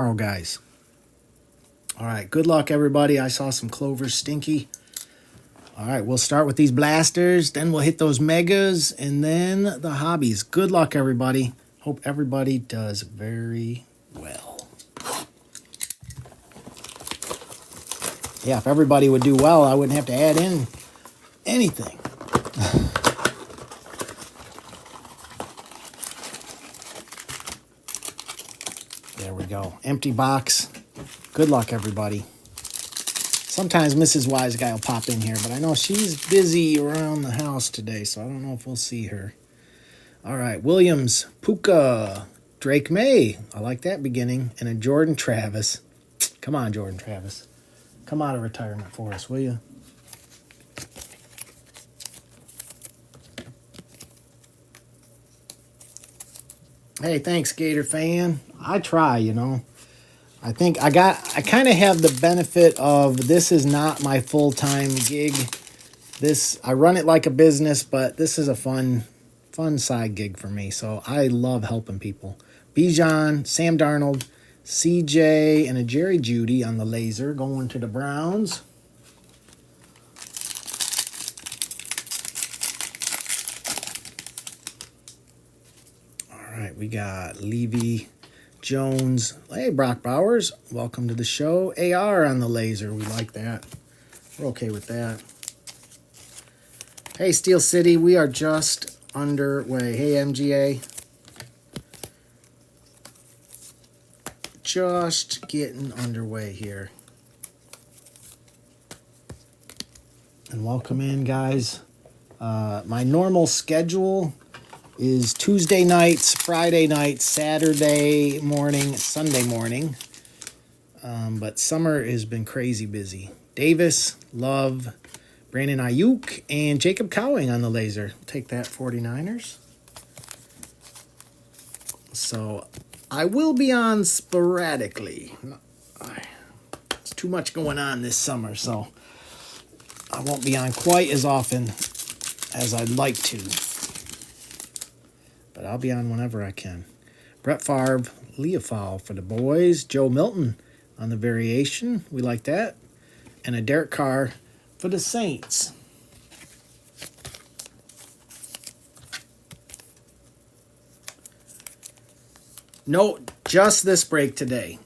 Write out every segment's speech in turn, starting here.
Tomorrow, guys. All right, good luck, everybody. I saw some clovers, Stinky. All right, we'll start with these blasters, then we'll hit those megas, and then the hobbies. Good luck, everybody. Hope everybody does very well. Yeah, if everybody would do well, I wouldn't have to add in anything. There we go. Empty box. Good luck, everybody. Sometimes Mrs. Wise Guy will pop in here, but I know she's busy around the house today, so I don't know if we'll see her. All right, Williams, Puka, Drake May. I like that beginning. And a Jordan Travis. Come on, Jordan Travis. Come out of retirement for us, will you? Hey, thanks, Gator fan. I try, I think I kind of have the benefit of this is not my full-time gig. I run it like a business, but this is a fun side gig for me. So I love helping people. Bijan, Sam Darnold, CJ, and a Jerry Jeudy on the laser going to the Browns. All right, we got Levy Jones. Hey, Brock Bowers, welcome to the show. AR on the laser. We like that. We're okay with that. Hey, Steel City, we are just underway. Hey, MGA. Just getting underway here. And welcome in, guys. My normal schedule is Tuesday nights, Friday nights, Saturday morning, Sunday morning. But summer has been crazy busy. Davis, Love, Brandon Ayuk, and Jacob Cowing on the laser. Take that, 49ers. So I will be on sporadically. There's too much going on this summer, so I won't be on quite as often as I'd like to. But I'll be on whenever I can. Brett Favre, Leofold for the boys. Joe Milton on the variation. We like that. And a Derek Carr for the Saints. No, just this break today.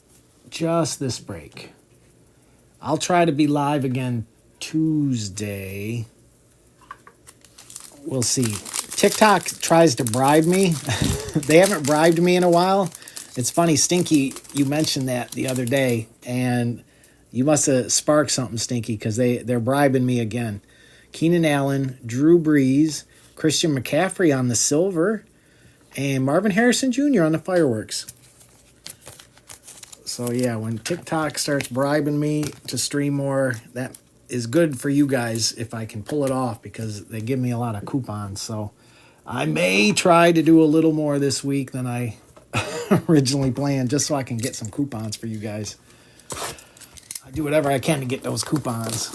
Just this break. I'll try to be live again Tuesday. We'll see. TikTok tries to bribe me. They haven't bribed me in a while. It's funny, Stinky, you mentioned that the other day, and you must have sparked something, Stinky, because they're bribing me again. Keenan Allen, Drew Brees, Christian McCaffrey on the silver, and Marvin Harrison Jr. on the fireworks. So, yeah, when TikTok starts bribing me to stream more, that is good for you guys if I can pull it off because they give me a lot of coupons. So I may try to do a little more this week than I originally planned just so I can get some coupons for you guys. I do whatever I can to get those coupons.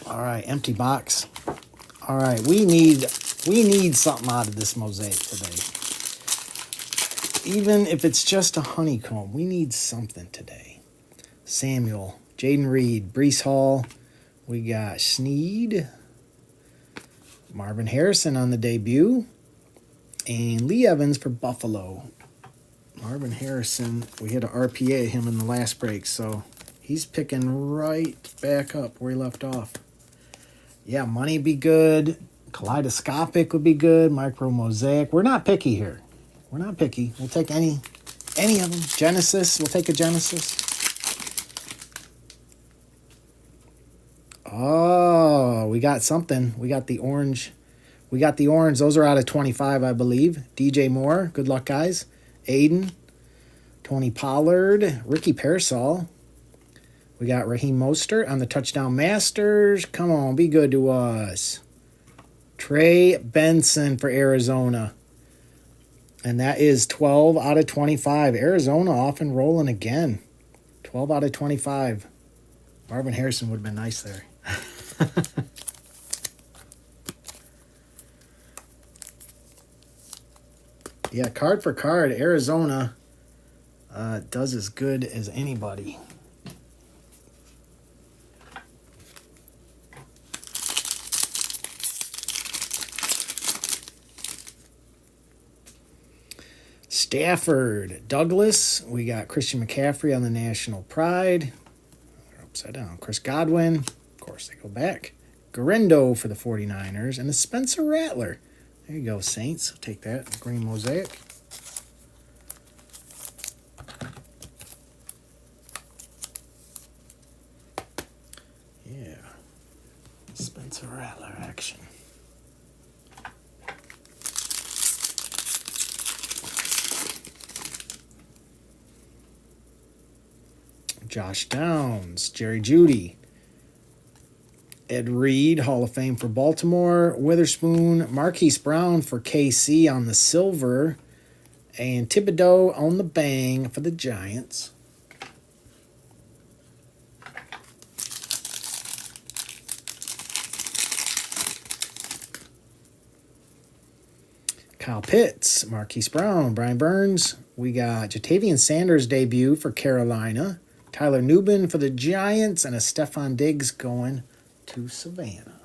All right, empty box. All right, we need something out of this mosaic today. Even if it's just a honeycomb, we need something today. Samuel, Jaden Reed, Breece Hall. We got Sneed, Marvin Harrison on the debut, and Lee Evans for Buffalo. Marvin Harrison, we had an RPA him in the last break, so he's picking right back up where he left off. Yeah, money be good. Kaleidoscopic would be good. Micro mosaic. We're not picky here. We're not picky. We'll take any of them. Genesis. We'll take a Genesis. Oh, we got something. We got the orange. Those are out of 25, I believe. DJ Moore. Good luck, guys. Aiden. Tony Pollard. Ricky Pearsall. We got Raheem Mostert on the Touchdown Masters. Come on, be good to us. Trey Benson for Arizona. And that is 12 out of 25. Arizona off and rolling again. 12 out of 25. Marvin Harrison would have been nice there. Yeah, card for card, Arizona does as good as anybody. Stafford, Douglas. We got Christian McCaffrey on the National Pride. Upside down. Chris Godwin. Of course, they go back. Garendo for the 49ers. And the Spencer Rattler. There you go, Saints. Take that. Green mosaic. Yeah. Spencer Rattler action. Josh Downs, Jerry Jeudy, Ed Reed, Hall of Fame for Baltimore, Witherspoon, Marquise Brown for KC on the silver, and Thibodeau on the bang for the Giants. Kyle Pitts, Marquise Brown, Brian Burns. We got Jatavian Sanders debut for Carolina. Tyler Nubin for the Giants, and a Stephon Diggs going to Savannah.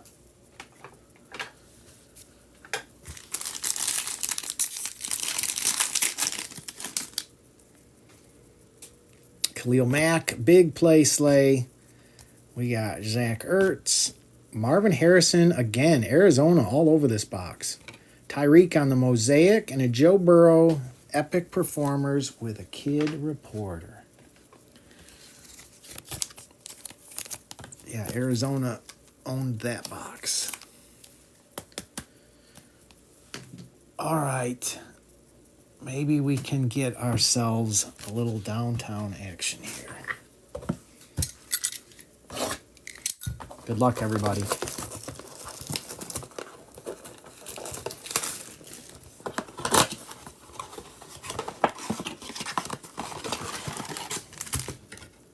Khalil Mack, big play sleigh. We got Zach Ertz, Marvin Harrison, again, Arizona all over this box. Tyreek on the mosaic, and a Joe Burrow, epic performers with a kid reporter. Yeah, Arizona owned that box. All right. Maybe we can get ourselves a little downtown action here. Good luck, everybody.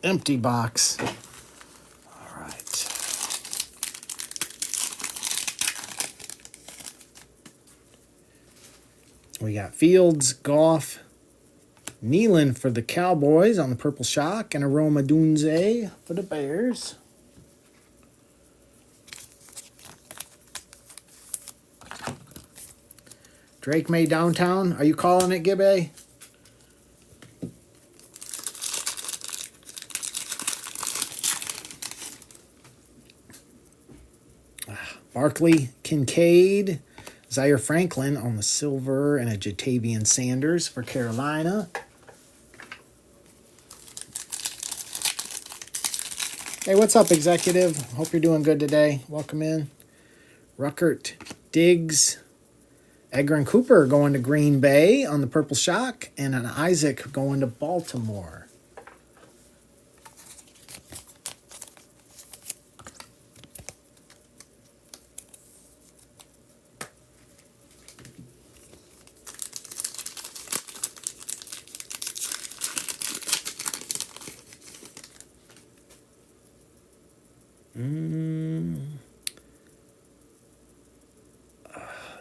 Empty box. We got Fields, Goff, Nealon for the Cowboys on the Purple Shock, and Aroma Dunze for the Bears. Drake May downtown. Are you calling it, Gibby? Barkley, Kincaid, Zaire Franklin on the silver, and a Jatavian Sanders for Carolina. Hey, what's up, executive? Hope you're doing good today. Welcome in. Ruckert, Diggs, Edgar and Cooper going to Green Bay on the Purple Shock, and an Isaac going to Baltimore.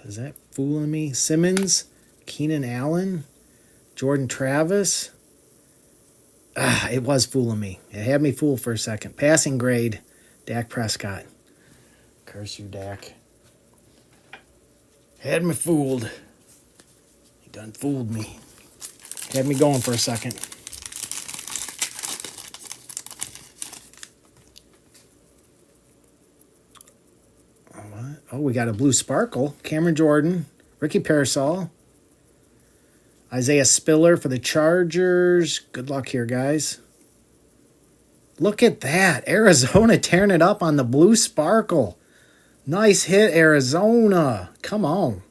Is that fooling me? Simmons, Keenan Allen, Jordan Travis. It was fooling me. It had me fooled for a second. Passing grade, Dak Prescott. Curse you, Dak. Had me fooled. He done fooled me. Had me going for a second. Oh, we got a blue sparkle. Cameron Jordan, Ricky Parasol, Isaiah Spiller for the Chargers. Good luck here, guys. Look at that. Arizona tearing it up on the blue sparkle. Nice hit, Arizona. Come on.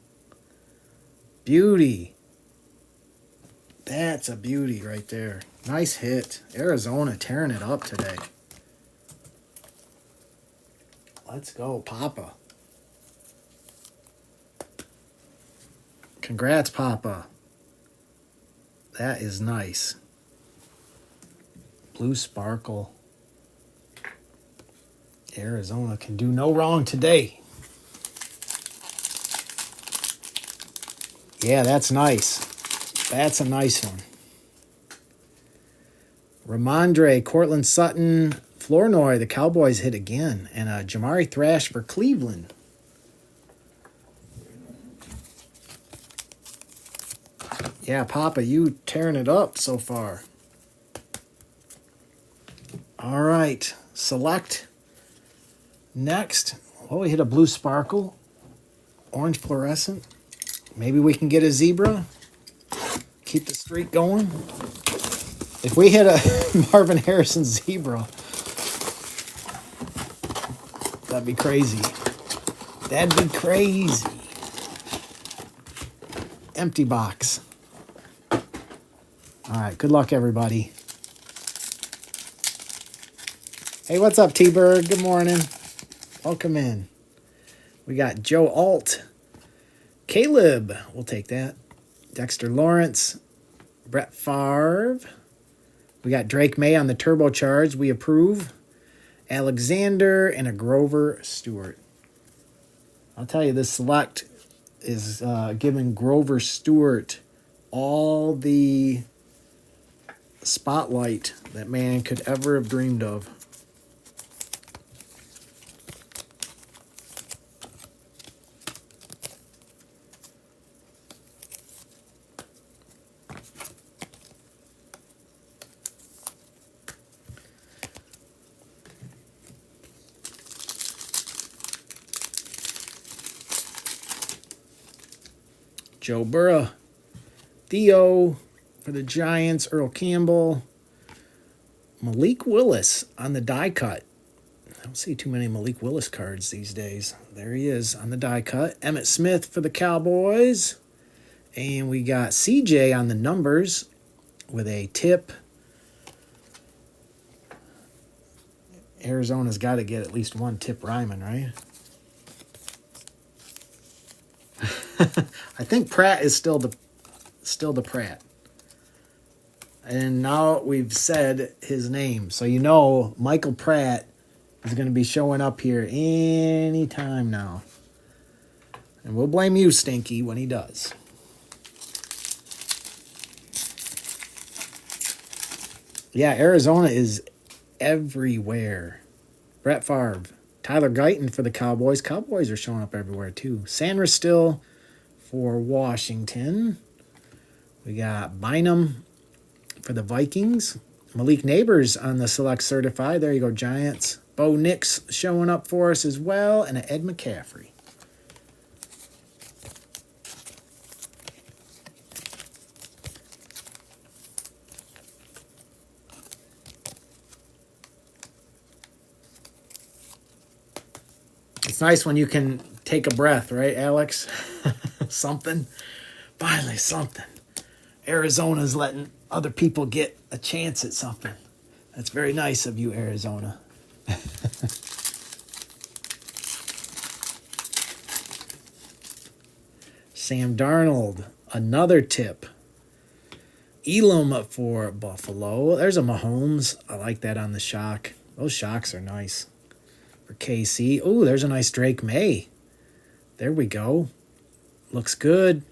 Beauty. That's a beauty right there. Nice hit. Arizona tearing it up today. Let's go, Papa. Congrats, Papa. That is nice. Blue sparkle. Arizona can do no wrong today. Yeah, that's nice. That's a nice one. Ramondre, Cortland Sutton, Flournoy, the Cowboys hit again. And Jamari Thrash for Cleveland. Yeah, Papa, you tearing it up so far. All right, select. Next, well, we hit a blue sparkle, orange fluorescent. Maybe we can get a zebra. Keep the streak going. If we hit a Marvin Harrison zebra, that'd be crazy. That'd be crazy. Empty box. All right, good luck, everybody. Hey, what's up, T-Bird? Good morning. Welcome in. We got Joe Alt. Caleb, we'll take that. Dexter Lawrence. Brett Favre. We got Drake May on the turbocharged. We approve. Alexander and a Grover Stewart. I'll tell you, this select is giving Grover Stewart all the spotlight that man could ever have dreamed of. Joe Burrow, Theo for the Giants, Earl Campbell, Malik Willis on the die cut. I don't see too many Malik Willis cards these days. There he is on the die cut. Emmitt Smith for the Cowboys. And we got CJ on the numbers with a tip. Arizona's got to get at least one tip Ryman, right? I think Pratt is still the Pratt. And now we've said his name. So you know Michael Pratt is going to be showing up here anytime now. And we'll blame you, Stinky, when he does. Yeah, Arizona is everywhere. Brett Favre. Tyler Guyton for the Cowboys. Cowboys are showing up everywhere, too. Sandra Still for Washington. We got Bynum for the Vikings. Malik Neighbors on the Select Certified. There you go, Giants. Bo Nix showing up for us as well. And an Ed McCaffrey. It's nice when you can take a breath, right, Alex? Something. Finally, something. Arizona's letting other people get a chance at something. That's very nice of you, Arizona. Sam Darnold, another tip. Elam for Buffalo. There's a Mahomes. I like that on the shock. Those shocks are nice. For KC. Oh, there's a nice Drake May. There we go. Looks good.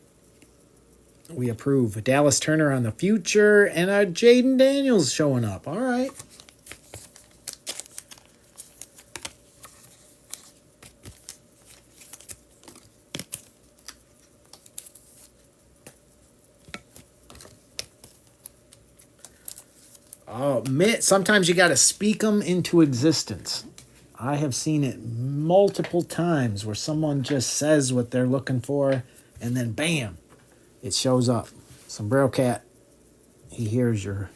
We approve. Dallas Turner on the future. And Jaden Daniels showing up. All right. Oh, sometimes you got to speak them into existence. I have seen it multiple times where someone just says what they're looking for, and then bam, it shows up. Sombrero Cat, he hears your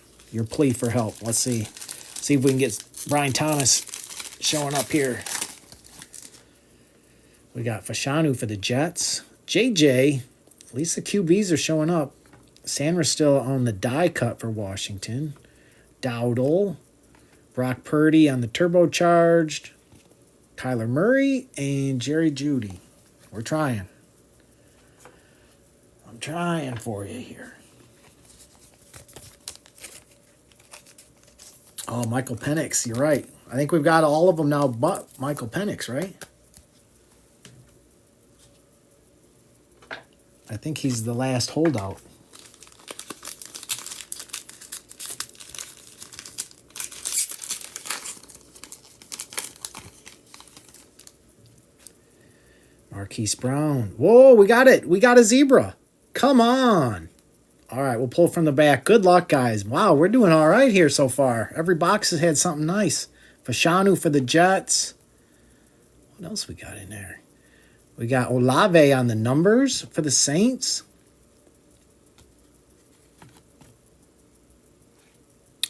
plea for help. Let's see if we can get Brian Thomas showing up here. We got Fashanu for the Jets. JJ, at least the QBs are showing up. Sandra still on the die cut for Washington. Dowdle. Brock Purdy on the turbocharged. Kyler Murray and Jerry Jeudy. We're trying. I'm trying for you here. Oh, Michael Penix, you're right. I think we've got all of them now but Michael Penix, right? I think he's the last holdout. Marquise Brown. Whoa, we got it. We got a zebra. Come on. All right, we'll pull from the back. Good luck, guys. Wow, we're doing all right here so far. Every box has had something nice. Fashanu for the Jets. What else we got in there? We got Olave on the numbers for the Saints.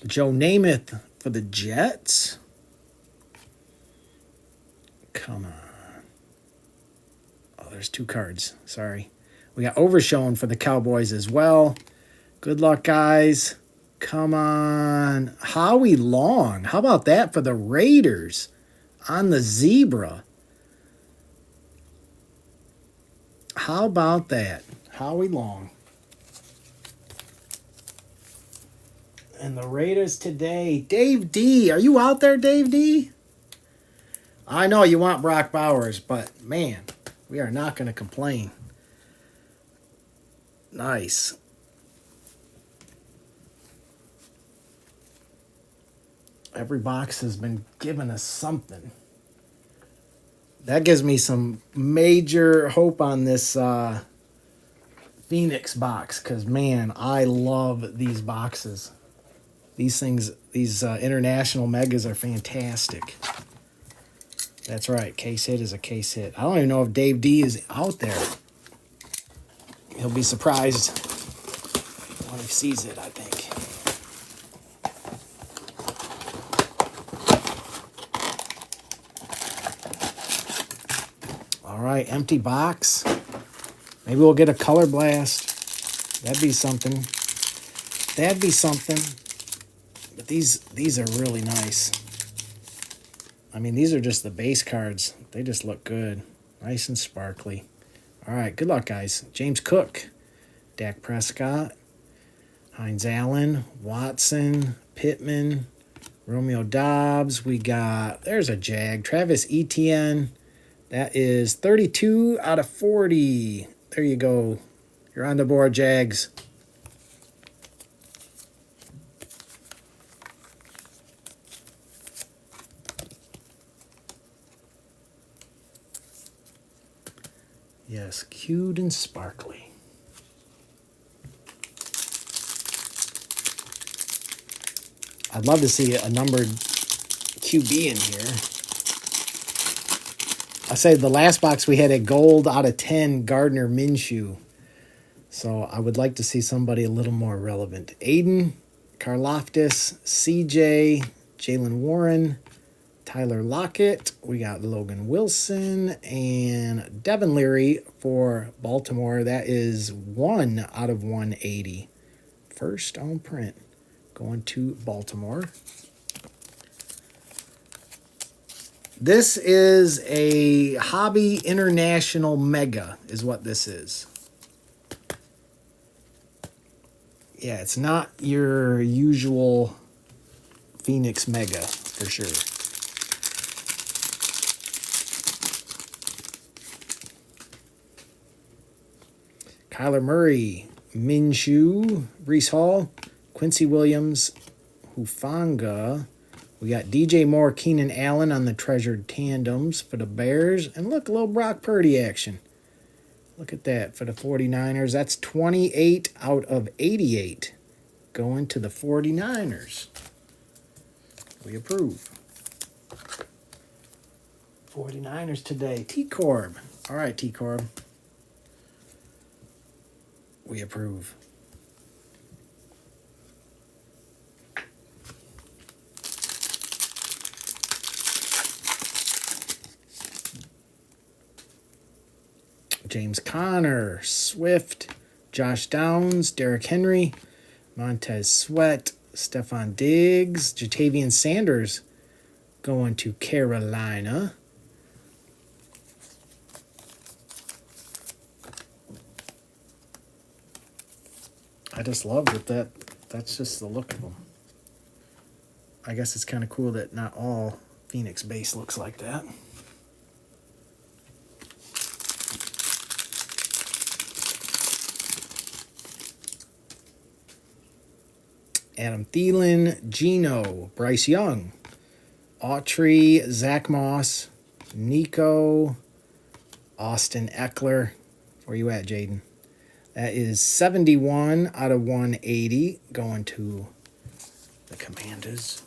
Joe Namath for the Jets. Come on. Oh, there's 2 cards. Sorry. We got Overshown for the Cowboys as well. Good luck, guys. Come on. Howie Long. How about that for the Raiders on the zebra? How about that? Howie Long. And the Raiders today. Dave D. Are you out there, Dave D? I know you want Brock Bowers, but man, we are not going to complain. Nice. Every box has been giving us something. That gives me some major hope on this Phoenix box because, man, I love these boxes. These things, these international megas are fantastic. That's right. Case hit is a case hit. I don't even know if Dave D is out there. He'll be surprised when he sees it, I think. All right, empty box. Maybe we'll get a color blast. That'd be something. That'd be something. But these are really nice. I mean, these are just the base cards. They just look good. Nice and sparkly. All right, good luck, guys. James Cook, Dak Prescott, Hines Allen, Watson, Pittman, Romeo Dobbs. We got, there's a Jag. Travis Etienne. That is 32 out of 40. There you go. You're on the board, Jags. Yes, cute and sparkly. I'd love to see a numbered QB in here. I say the last box we had a gold out of 10 Gardner Minshew. So I would like to see somebody a little more relevant. Aiden, Karlaftis, CJ, Jalen Warren, Tyler Lockett. We got Logan Wilson and Devin Leary for Baltimore. That is 1 out of 180. First on print going to Baltimore. This is a Hobby International Mega is what this is. Yeah, it's not your usual Phoenix Mega for sure. Kyler Murray, Minshew, Breece Hall, Quincy Williams, Hufanga. We got DJ Moore, Keenan Allen on the treasured tandems for the Bears. And look, a little Brock Purdy action. Look at that for the 49ers. That's 28 out of 88 going to the 49ers. We approve. 49ers today. T-Corb. All right, T-Corb. We approve. James Conner, Swift, Josh Downs, Derrick Henry, Montez Sweat, Stephon Diggs, Jatavian Sanders going to Carolina. I just love that's just the look of them. I guess it's kind of cool that not all Phoenix base looks like that. Adam Thielen, Geno, Bryce Young, Autry, Zach Moss, Nico, Austin Eckler. Where you at, Jaden? That is 71 out of 180 going to the Commanders.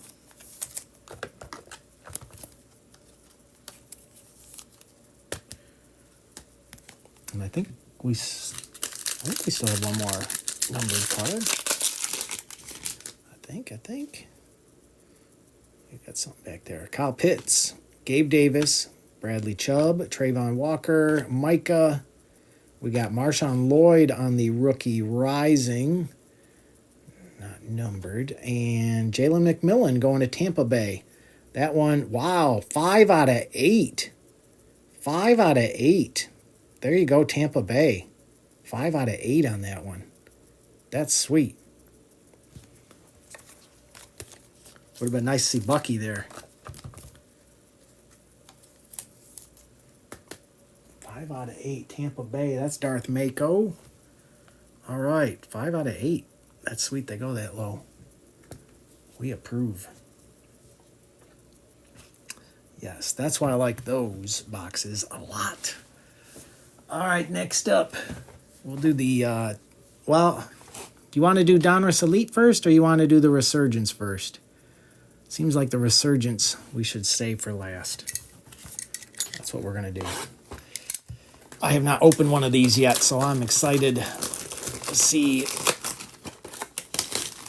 And I think we still have one more numbered card. I think. We got something back there. Kyle Pitts, Gabe Davis, Bradley Chubb, Trayvon Walker, Micah. We got Marshawn Lloyd on the rookie rising. Not numbered. And Jalen McMillan going to Tampa Bay. That one, wow, 5 out of 8. 5 out of 8. There you go, Tampa Bay. 5 out of 8 on that one. That's sweet. Would have been nice to see Bucky there. 5 out of 8, Tampa Bay. That's Darth Mako. All right, 5 out of 8. That's sweet they go that low. We approve. Yes, that's why I like those boxes a lot. All right, next up, we'll do the, well, do you want to do Donruss Elite first or you want to do the Resurgence first? Seems like the Resurgence we should save for last. That's what we're going to do. I have not opened one of these yet, so I'm excited to see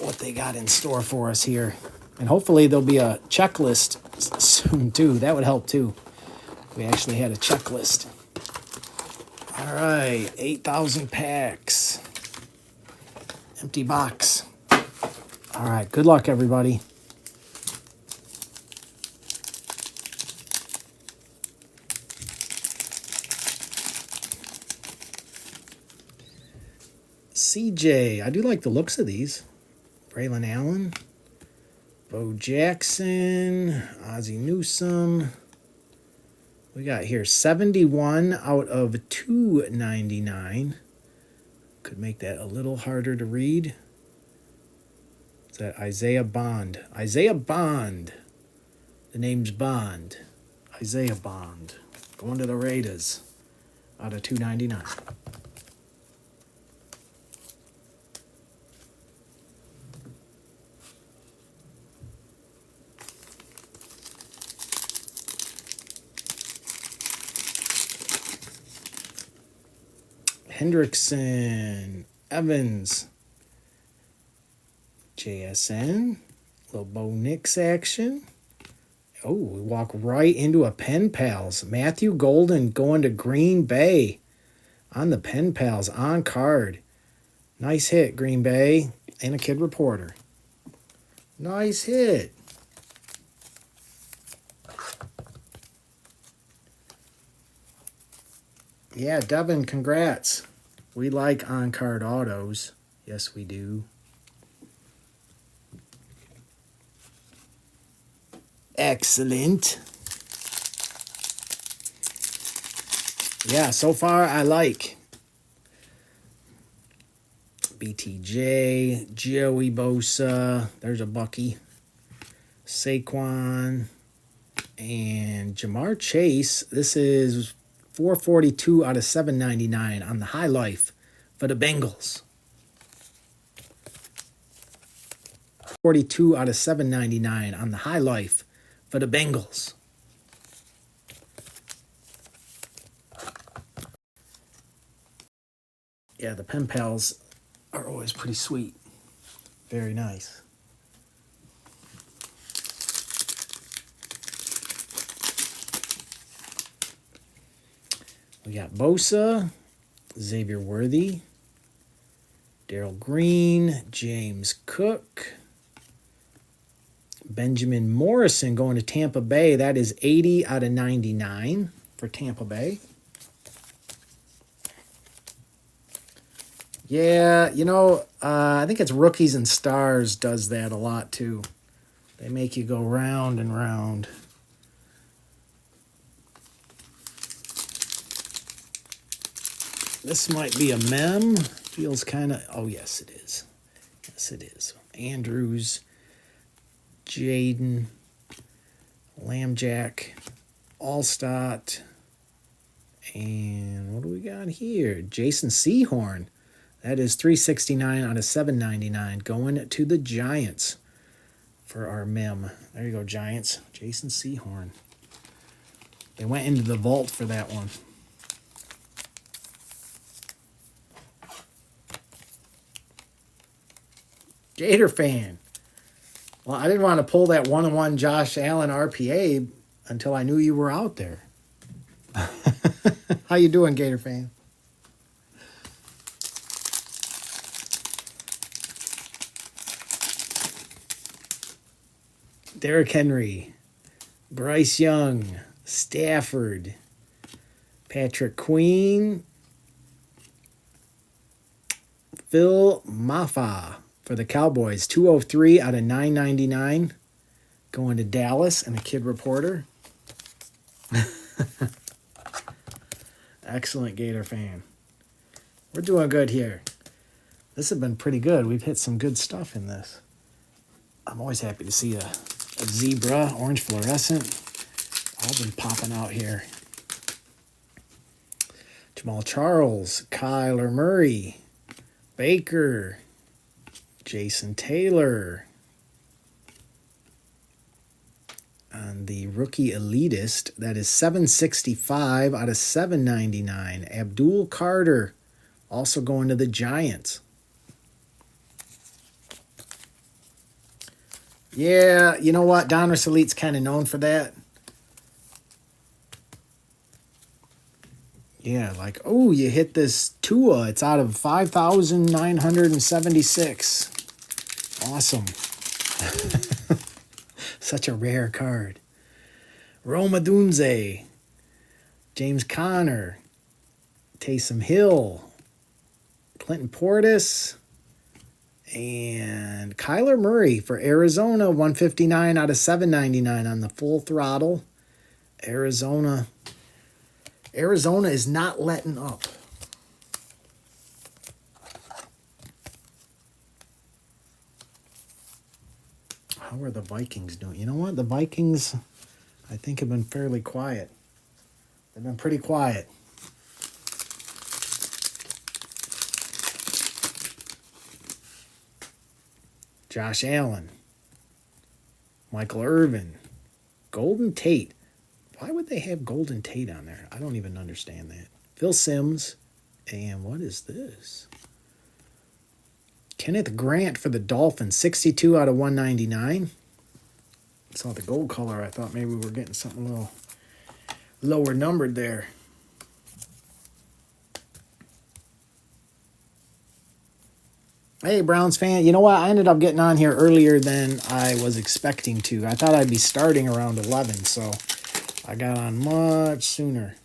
what they got in store for us here. And hopefully there'll be a checklist soon, too. That would help, too. We actually had a checklist. All right, 8,000 packs. Empty box. All right, good luck, everybody. CJ, I do like the looks of these. Braylon Allen, Bo Jackson, Ozzie Newsome. We got here 71 out of 299. Could make that a little harder to read. Is that Isaiah Bond? Isaiah Bond. The name's Bond. Isaiah Bond. Going to the Raiders out of 299. Hendrickson, Evans, JSN, little Bo Nix action. Oh, we walk right into a Pen Pals. Matthew Golden going to Green Bay on the Pen Pals on card. Nice hit, Green Bay, and a Kid Reporter. Nice hit. Yeah, Devin, congrats. We like on-card autos. Yes, we do. Excellent. Yeah, so far I like BTJ, Joey Bosa. There's a Bucky. Saquon. And Jamar Chase. This is 442 out of 799 on the High Life for the Bengals. 42 out of 799 on the High Life for the Bengals. Yeah, the Pen Pals are always pretty sweet. Very nice. We got Bosa, Xavier Worthy, Darrell Green, James Cook, Benjamin Morrison going to Tampa Bay. That is 80 out of 99 for Tampa Bay. Yeah, you know, I think it's Rookies and Stars does that a lot too. They make you go round and round. This might be a mem. Feels kind of... Oh, yes, it is. Yes, it is. Andrews, Jaden, Lambjack, Allstott, and what do we got here? Jason Sehorn. That is $369 out of $799 going to the Giants for our mem. There you go, Giants. Jason Sehorn. They went into the vault for that one. Gator fan. Well, I didn't want to pull that 1-1 Josh Allen RPA until I knew you were out there. How you doing, Gator fan? Derrick Henry, Bryce Young, Stafford, Patrick Queen, Phil Maffa for the Cowboys. 203 out of 999 going to Dallas and a kid reporter. Excellent, Gator fan. We're doing good here. This has been pretty good. We've hit some good stuff in this. I'm always happy to see a zebra, orange fluorescent. All been popping out here. Jamal Charles, Kyler Murray, Baker, Jason Taylor. On the rookie elitist, that is 765 out of 799. Abdul Carter, also going to the Giants. Yeah, you know what? Donruss Elite's kind of known for that. Yeah, like, oh, you hit this Tua. It's out of 5,976. Awesome. Such a rare card. Roma Dunze, James Conner, Taysom Hill, Clinton Portis, and Kyler Murray for Arizona, 159 out of 799 on the full throttle. Arizona is not letting up. How are the Vikings doing? You know what? The Vikings, I think, have been fairly quiet. They've been pretty quiet. Josh Allen, Michael Irvin, Golden Tate. Why would they have Golden Tate on there? I don't even understand that. Phil Simms. And what is this? Kenneth Grant for the Dolphins, 62 out of 199. I saw the gold color. I thought maybe we were getting something a little lower numbered there. Hey, Browns fan. You know what? I ended up getting on here earlier than I was expecting to. I thought I'd be starting around 11, so I got on much sooner.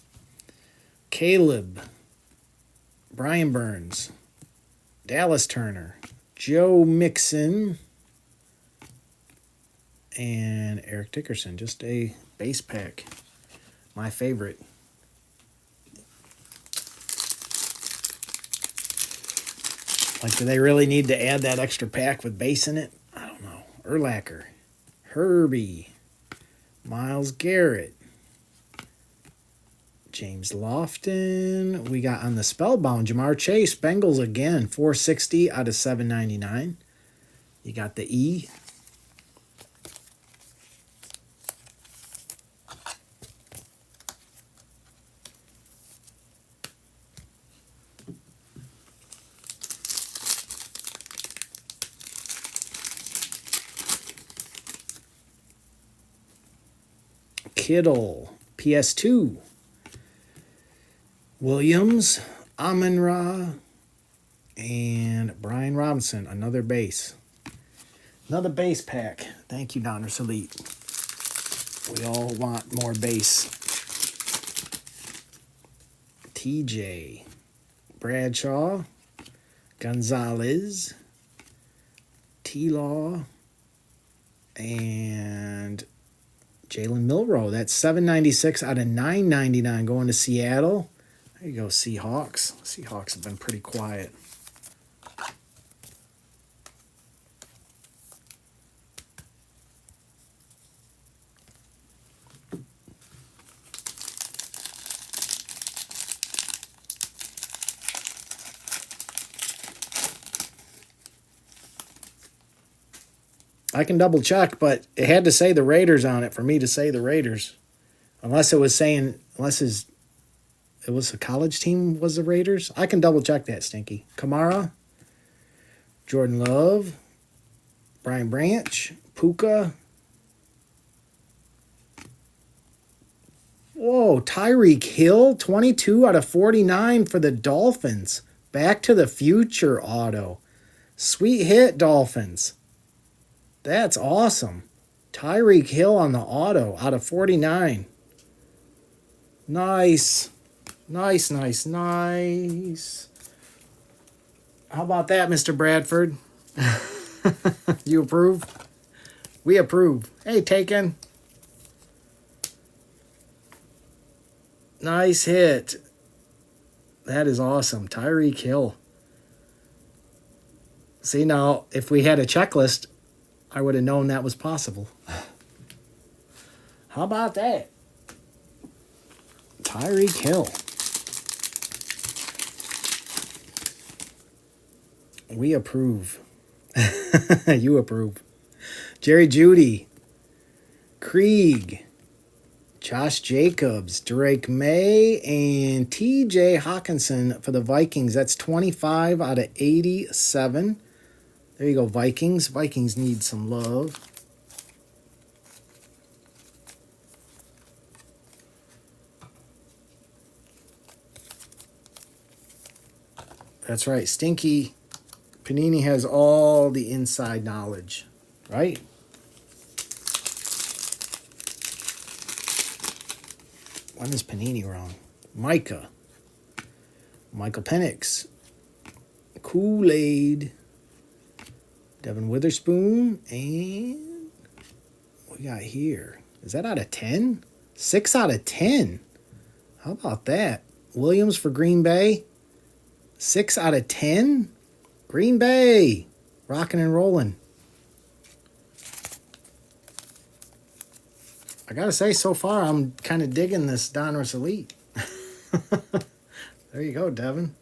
Caleb, Brian Burns, Dallas Turner, Joe Mixon, and Eric Dickerson. Just a base pack. My favorite. Like, do they really need to add that extra pack with base in it? I don't know. Urlacher, Herbie, Myles Garrett, James Lofton. We got on the Spellbound, Jamar Chase, Bengals again, 460 out of 799. You got the E. Kittle, PS2. Williams, Amon-Ra, and Brian Robinson, another base. Another base pack. Thank you, Donruss Elite. We all want more base. TJ, Bradshaw, Gonzalez, T-Law, and Jalen Milroe. That's $796 out of $999 going to Seattle. There you go, Seahawks. Seahawks have been pretty quiet. I can double check, but it had to say the Raiders on it for me to say the Raiders. Unless it was saying, it was a college team was the Raiders. I can double check that, Stinky. Kamara, Jordan Love, Brian Branch, Puka. Whoa, Tyreek Hill, 22 out of 49 for the Dolphins. Back to the Future auto. Sweet hit, Dolphins. That's awesome. Tyreek Hill on the auto out of 49. Nice. Nice, nice, nice. How about that, Mr. Bradford? You approve? We approve. Hey, Taken. Nice hit. That is awesome. Tyreek Hill. See, now, if we had a checklist, I would have known that was possible. How about that? Tyreek Hill. We approve. You approve. Jerry Jeudy. Krieg. Josh Jacobs. Drake May. And TJ Hawkinson for the Vikings. That's 25 out of 87. There you go, Vikings. Vikings need some love. That's right. Stinky Panini has all the inside knowledge, right? When is Panini wrong? Micah. Michael Penix. Kool-Aid. Devin Witherspoon. And what we got here? Is that out of 10? 6 out of 10. How about that? Williams for Green Bay. 6 out of 10. Green Bay. Rocking and rolling. I got to say, so far, I'm kind of digging this Donruss Elite. There you go, Devin.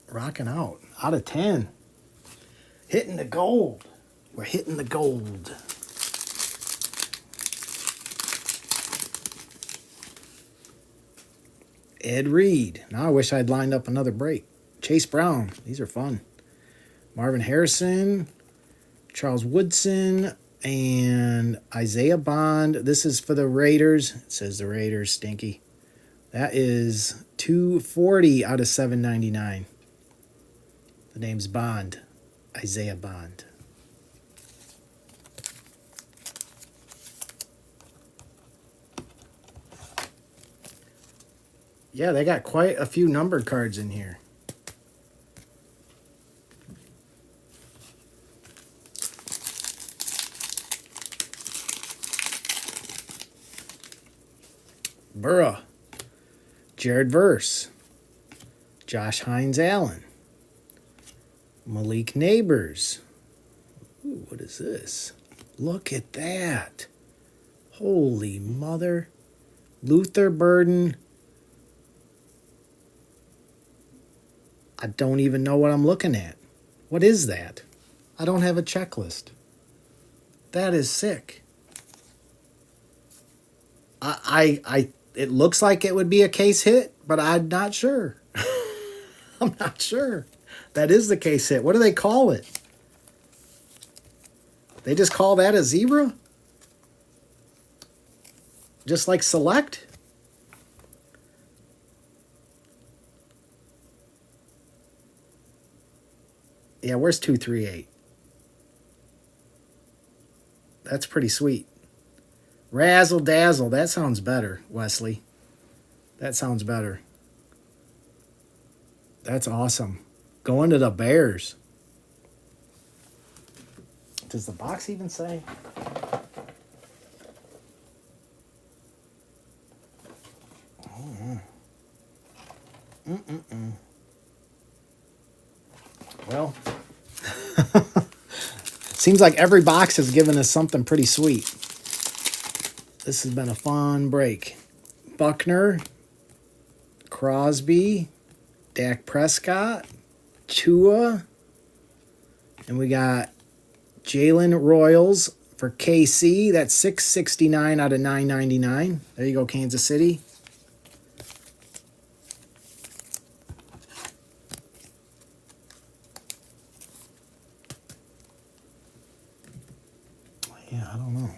Rocking out. Out of 10. Hitting the gold. We're hitting the gold. Ed Reed. Now I wish I'd lined up another break. Chase Brown. These are fun. Marvin Harrison. Charles Woodson. And Isaiah Bond. This is for the Raiders. It says the Raiders, Stinky. That is 240 out of 799. The name's Bond. Isaiah Bond. Yeah, they got quite a few numbered cards in here. Burrow. Jared Verse. Josh Hines-Allen. Malik Neighbors. Ooh, what is this? Look at that. Holy mother. Luther Burden. I don't even know what I'm looking at. What is that? I don't have a checklist. That is sick. It looks like it would be a case hit, but I'm not sure. I'm not sure. That is the case hit. What do they call it? They just call that a zebra? Just like select? Yeah, where's 238? That's pretty sweet. Razzle dazzle. That sounds better, Wesley. That sounds better. That's awesome. Going to the Bears. Does the box even say? Well, seems like every box has given us something pretty sweet. This has been a fun break. Buckner, Crosby, Dak Prescott, Tua, and we got Jalen Royals for KC. That's $669 out of $999. There you go, Kansas City. Yeah, I don't know.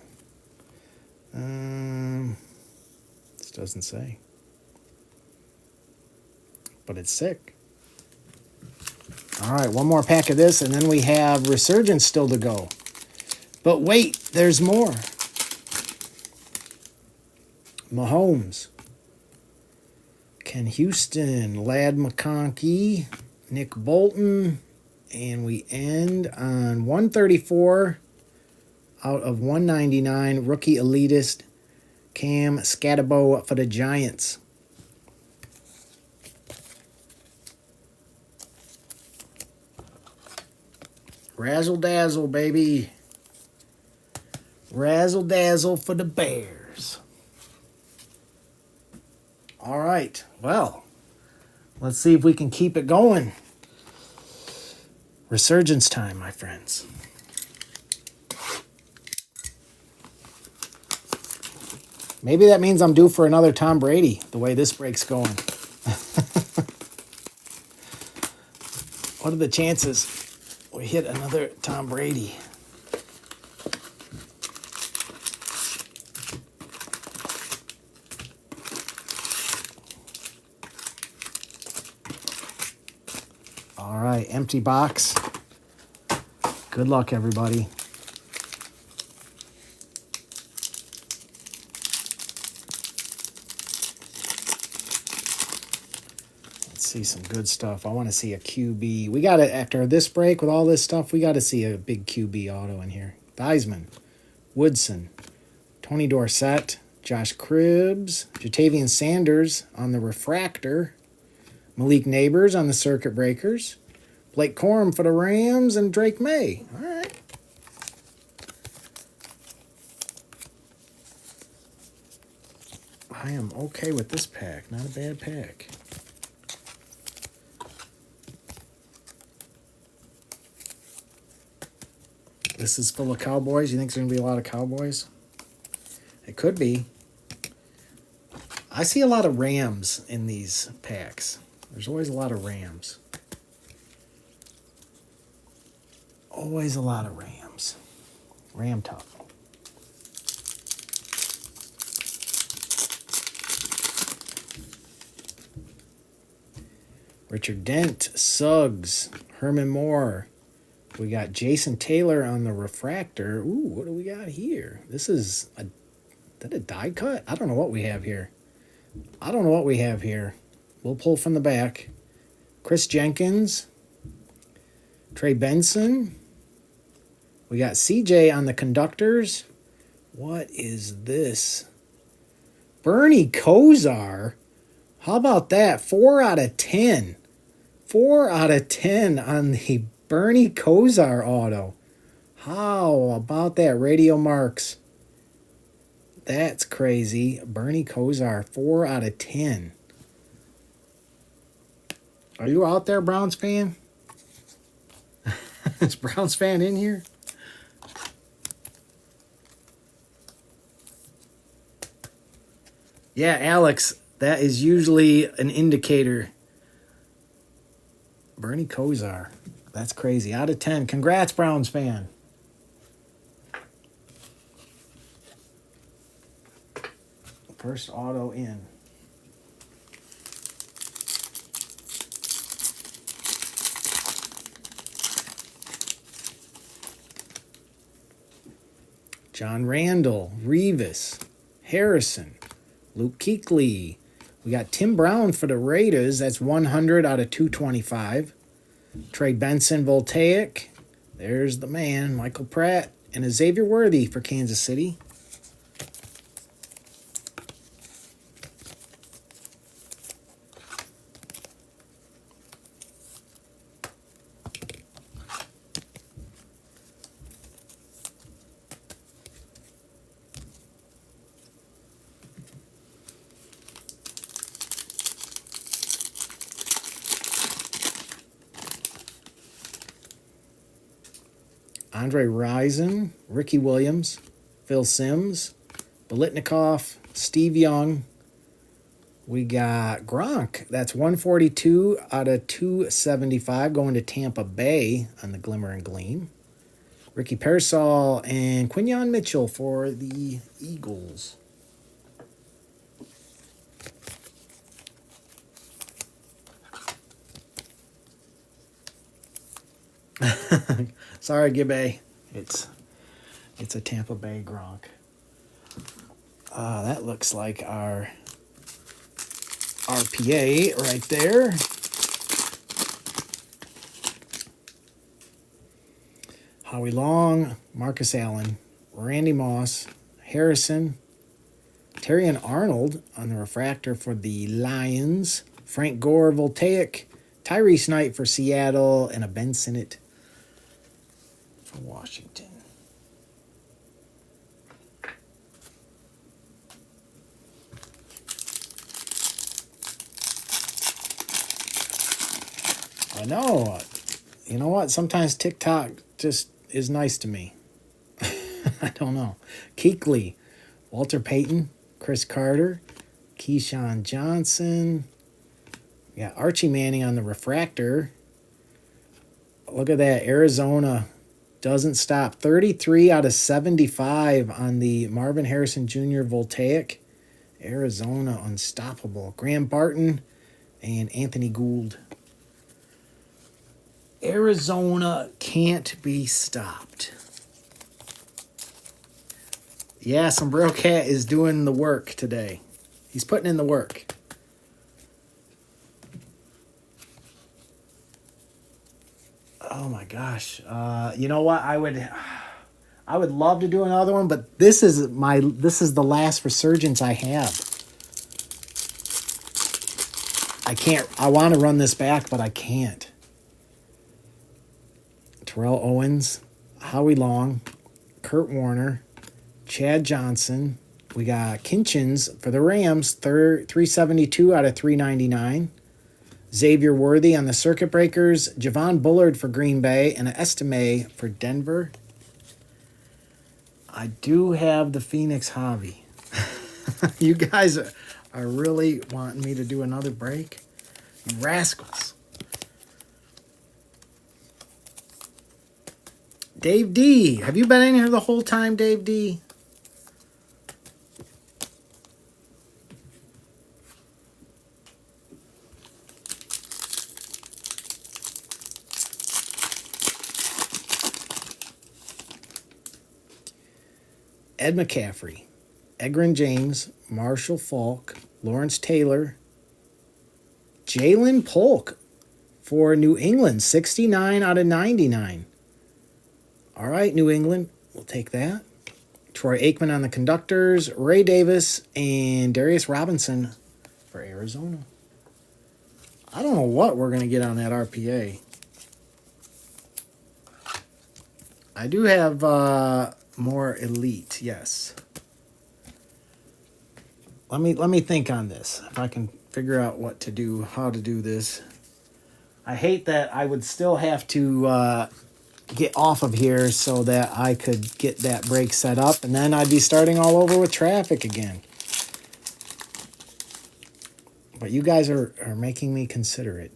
This doesn't say. But it's sick. All right, one more pack of this, and then we have Resurgence still to go. But wait, there's more. Mahomes, Ken Houston, Lad McConkey, Nick Bolton, and we end on 134 out of 199, rookie elitist Cam Scatabo for the Giants. Razzle dazzle, baby. Razzle dazzle for the Bears. All right, well, let's see if we can keep it going. Resurgence time, my friends. Maybe that means I'm due for another Tom Brady, the way this break's going. What are the chances we hit another Tom Brady? All right, empty box. Good luck, everybody. See some good stuff. I want to see a QB. We got to, after this break with all this stuff, we got to see a big QB auto in here. Theismann, Woodson, Tony Dorsett, Josh Cribbs, Jatavian Sanders on the refractor, Malik Neighbors on the circuit breakers, Blake Corum for the Rams, and Drake May. All right. I am okay with this pack. Not a bad pack. This is full of Cowboys. You think there's going to be a lot of Cowboys? It could be. I see a lot of Rams in these packs. There's always a lot of Rams. Always a lot of Rams. Ram tough. Richard Dent, Suggs, Herman Moore. We got Jason Taylor on the refractor. Ooh, what do we got here? This is that a die cut? I don't know what we have here. We'll pull from the back. Chris Jenkins, Trey Benson. We got CJ on the conductors. What is this? Bernie Kosar. How about that? 4 out of 10. 4 out of 10 on the Bernie Kosar auto. How about that? Radio Marks. That's crazy. Bernie Kosar, 4 out of 10. Are you out there, Browns fan? Is Browns fan in here? Yeah, Alex, that is usually an indicator. Bernie Kosar. That's crazy. Out of 10. Congrats, Browns fan. First auto in. John Randall, Revis, Harrison, Luke Kuechly. We got Tim Brown for the Raiders. That's 100 out of 225. Trey Benson, Voltaic. There's the man, Michael Pratt. And a Xavier Worthy for Kansas City. Andre Rison, Ricky Williams, Phil Simms, Biletnikoff, Steve Young. We got Gronk. That's 142 out of 275 going to Tampa Bay on the Glimmer and Gleam. Ricky Pearsall and Quinyon Mitchell for the Eagles. Sorry, Gibby. It's a Tampa Bay Gronk. That looks like our RPA right there. Howie Long, Marcus Allen, Randy Moss, Harrison, Terrion Arnold on the refractor for the Lions, Frank Gore, Voltaic, Tyrese Knight for Seattle, and a Ben Sinnott for Washington. I know. You know what? Sometimes TikTok just is nice to me. I don't know. Kuechly, Walter Payton, Chris Carter, Keyshawn Johnson. Yeah, Archie Manning on the refractor. Look at that. Arizona doesn't stop. 33 out of 75 on the Marvin Harrison Jr. Voltaic. Arizona unstoppable. Graham Barton and Anthony Gould. Arizona can't be stopped. Yeah, Sombrero Cat is doing the work today. He's putting in the work. Oh my gosh. You know what? I would love to do another one, but this is the last resurgence I have. I want to run this back, but I can't. Terrell Owens, Howie Long, Kurt Warner, Chad Johnson. We got Kinchins for the Rams, 372 out of 399. Xavier Worthy on the Circuit Breakers, Javon Bullard for Green Bay, and an Estime for Denver. I do have the Phoenix Hobby. You guys are really wanting me to do another break? You rascals. Dave D. Have you been in here the whole time, Dave D? Ed McCaffrey, Egrin James, Marshall Faulk, Lawrence Taylor, Jalen Polk for New England, 69 out of 99. All right, New England, we'll take that. Troy Aikman on the conductors, Ray Davis, and Darius Robinson for Arizona. I don't know what we're going to get on that RPA. I do have more elite, yes. Let me think on this. If I can figure out what to do, how to do this. I hate that I would still have to get off of here so that I could get that break set up, and then I'd be starting all over with traffic again. But you guys are making me consider it.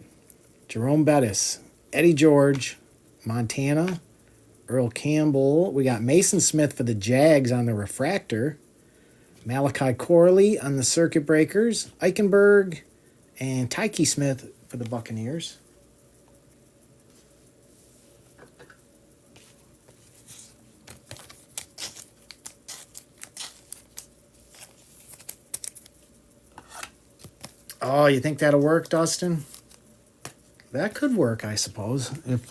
Jerome Bettis, Eddie George, Montana, Earl Campbell. We got Mason Smith for the Jags on the refractor. Malachi Corley on the Circuit Breakers. Eichenberg and Tyke Smith for the Buccaneers. Oh, you think that'll work, Dustin? That could work, I suppose. If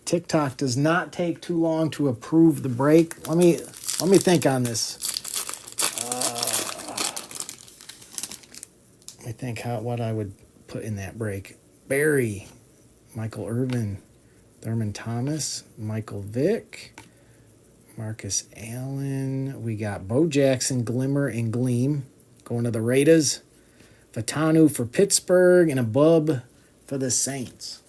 TikTok does not take too long to approve the break, let me think on this. Let me think what I would put in that break. Barry, Michael Irvin, Thurman Thomas, Michael Vick, Marcus Allen. We got Bo Jackson, Glimmer and Gleam going to the Raiders. Fatanu for Pittsburgh and a Bub for the Saints.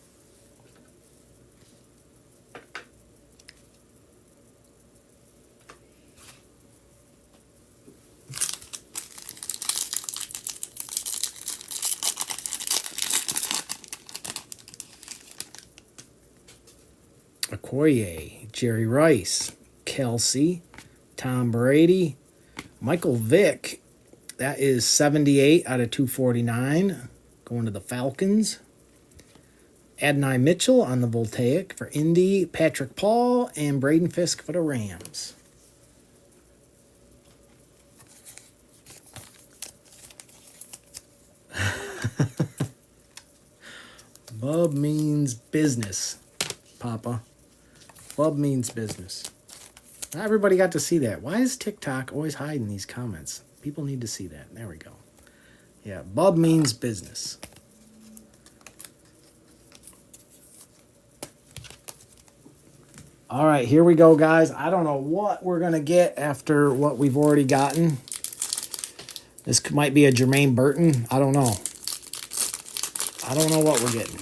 Okoye, Jerry Rice, Kelsey, Tom Brady, Michael Vick. That is 78 out of 249, going to the Falcons. Adonai Mitchell on the Voltaic for Indy, Patrick Paul, and Braden Fisk for the Rams. Bub means business, Papa. Bub means business. Not everybody got to see that. Why is TikTok always hiding these comments? People need to see that. There we go. Yeah, Bub means business. All right, here we go, guys. I don't know what we're going to get after what we've already gotten. This might be a Jermaine Burton. I don't know. I don't know what we're getting.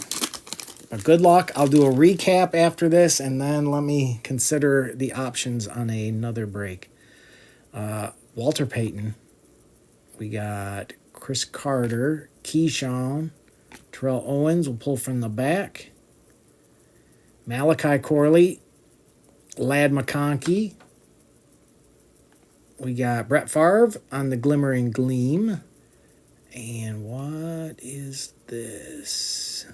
But good luck. I'll do a recap after this, and then let me consider the options on another break. Walter Payton. We got Chris Carter, Keyshawn, Terrell Owens will pull from the back. Malachi Corley, Ladd McConkey. We got Brett Favre on the Glimmering Gleam. And what is this?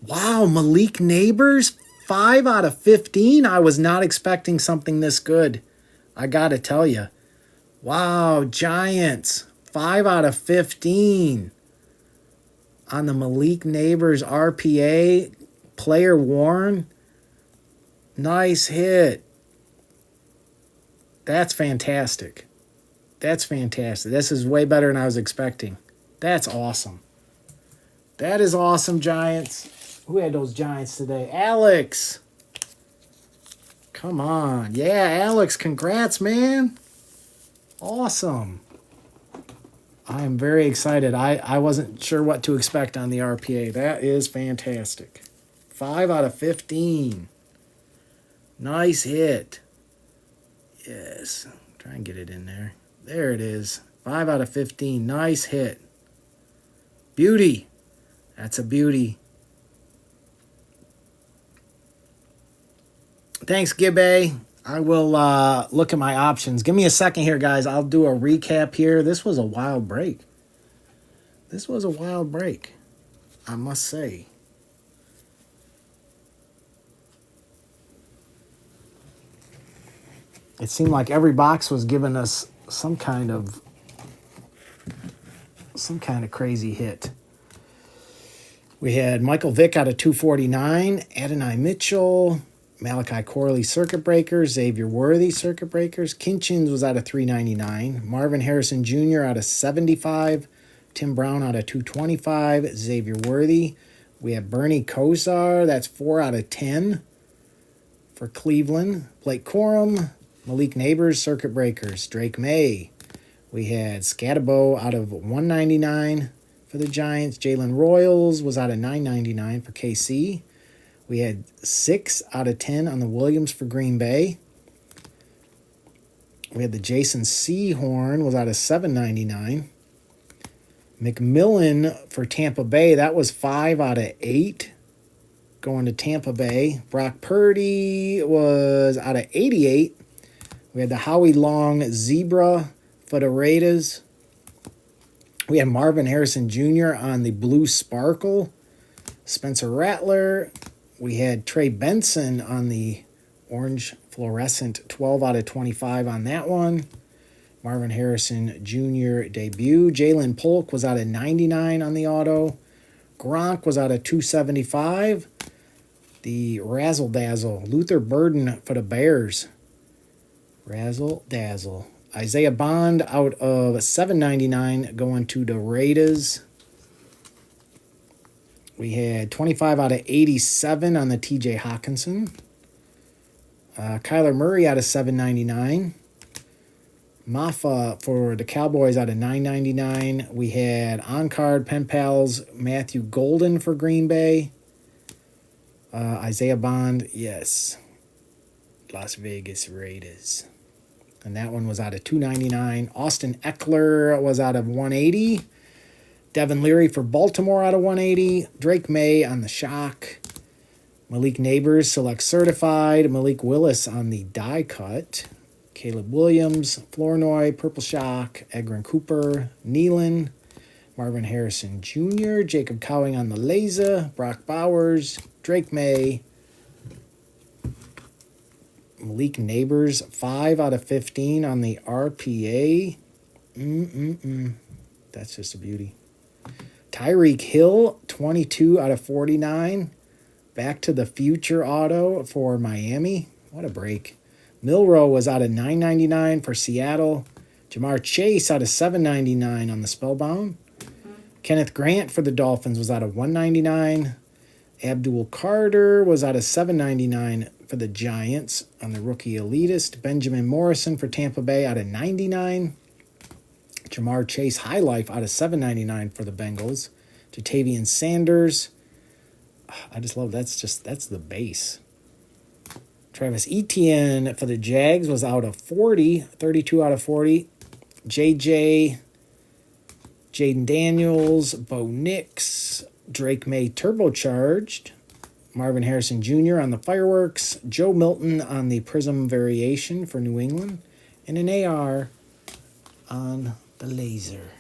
Wow, Malik Neighbors, 5 out of 15. I was not expecting something this good. I got to tell you. Wow, Giants, 5 out of 15. On the Malik Neighbors RPA, player worn. Nice hit. That's fantastic. That's fantastic. This is way better than I was expecting. That's awesome. That is awesome, Giants. Who had those Giants today? Alex. Come on. Yeah, Alex, congrats, man. Awesome. I am very excited. I wasn't sure what to expect on the RPA. That is fantastic. 5 out of 15. Nice hit. Yes. Try and get it in there. There it is. 5 out of 15. Nice hit. Beauty. That's a beauty. Thanks, Gibbe. I will look at my options. Give me a second here, guys. I'll do a recap here. This was a wild break. This was a wild break, I must say. It seemed like every box was giving us some kind of crazy hit. We had Michael Vick out of 249, Adonai Mitchell, Malachi Corley circuit breakers, Xavier Worthy circuit breakers, Kinchins was out of 399, Marvin Harrison Jr. out of 75, Tim Brown out of 225, Xavier Worthy. We have Bernie Kosar, that's 4 out of 10 for Cleveland. Blake Corum, Malik Neighbors circuit breakers, Drake May. We had Scatabo out of 199 for the Giants. Jalen Royals was out of 999 for KC. We had 6 out of 10 on the Williams for Green Bay. We had the Jason Sehorn was out of 799. McMillan for Tampa Bay, that was 5 out of 8 going to Tampa Bay. Brock Purdy was out of 88. We had the Howie Long Zebra for the Raiders. We had Marvin Harrison Jr. on the Blue Sparkle. Spencer Rattler. We had Trey Benson on the Orange Fluorescent, 12 out of 25 on that one. Marvin Harrison Jr. debut. Jalen Polk was out of 99 on the auto. Gronk was out of 275. The Razzle Dazzle. Luther Burden for the Bears. Razzle Dazzle. Isaiah Bond out of 799 going to the Raiders. We had 25 out of 87 on the TJ Hawkinson. Kyler Murray out of 799. Maffa for the Cowboys out of 999. We had on-card pen pals Matthew Golden for Green Bay. Isaiah Bond, yes. Las Vegas Raiders. And that one was out of 299. Austin Eckler was out of 180. Devin Leary for Baltimore out of 180. Drake May on the Shock. Malik Neighbors, Select Certified. Malik Willis on the die cut. Caleb Williams, Flournoy, Purple Shock, Edgren Cooper, Nealon, Marvin Harrison Jr., Jacob Cowing on the Laser, Brock Bowers, Drake May, Malik Neighbors, 5 out of 15 on the RPA. That's just a beauty. Tyreek Hill, 22 out of 49. Back to the Future auto for Miami. What a break. Milroe was out of 9.99 for Seattle. Jamar Chase out of 7.99 on the Spellbound. Kenneth Grant for the Dolphins was out of 1.99. Abdul Carter was out of 7.99 for the Giants on the Rookie Elitist. Benjamin Morrison for Tampa Bay out of 99. Jamar Chase High Life out of 7.99 for the Bengals. Jatavian Sanders. I just love that's the base. Travis Etienne for the Jags was out of 40, 32 out of 40. JJ, Jaden Daniels, Bo Nix, Drake May Turbocharged, Marvin Harrison Jr. on the Fireworks, Joe Milton on the Prism Variation for New England, and an AR on the Laser.